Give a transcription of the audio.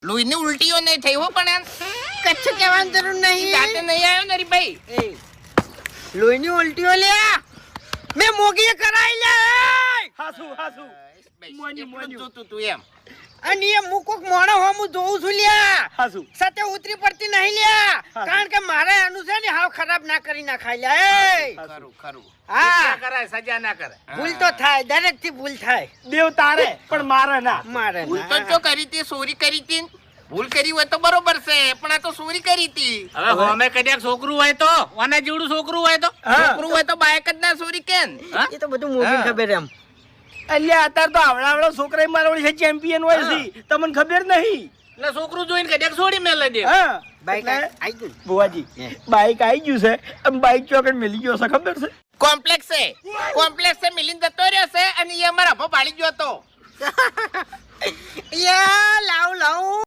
લોહીની ઉલટીઓ નહીં થઈ હો પણ કચ્છ કહેવાની જરૂર નહીં. જાતે નહીં આવ્યો ને ભાઈ. લોહીની ઉલટીઓ લે મેં મોગીએ કરાઈ લે. હાસુ એટલું જ જોતું તું એમ. અને એ હું કોક મોણો હો હું જોઉં છું લ્યા. હાસુ સતે ઉતરી પડતી નહીં લ્યા. કારણ કે મારે આનું છે ને હાવ ખરાબ ના કરી નાખાય લ્યા. ખરું ખરું. હા શિક્ષા કરાય, સજા ના કરે. ભૂલ તો થાય, દરેક થી ભૂલ થાય. દેવ તારે પણ મારે ના. મારે ભૂલ તો જો કરી હતી, ચોરી કરી હતી. ભૂલ કરી હોય તો બરોબર છે, પણ આ તો ચોરી કરી હતી. હવે હોમે કદાચ છોકરું હોય તો, વાના જેવડું છોકરું હોય તો, છોકરું હોય તો બાઈક જ ના ચોરી કેમ? એ તો બધું મોગી ખબર એમ. અલ્યા અત્યારે તો આવડા છોકરા મારવાડી છે ચેમ્પિયન હોય છે તમને ખબર નહીં. એટલે છોકરું જોઈને કદાચ છોડી મેલે દે. હા બાઈક એટલે આઈ ગયું. બુવાજી બાઈક આવી ગયું છે અને બાઈક ચોકડ મેલી ગયો છે ખબર છે. કોમ્પ્લેક્સ છે, કોમ્પ્લેક્સ છે મિલિન જતો રહ્યો છે અને એ અમારા ભો પાડી ગયો હતો. યા લાવ લાવ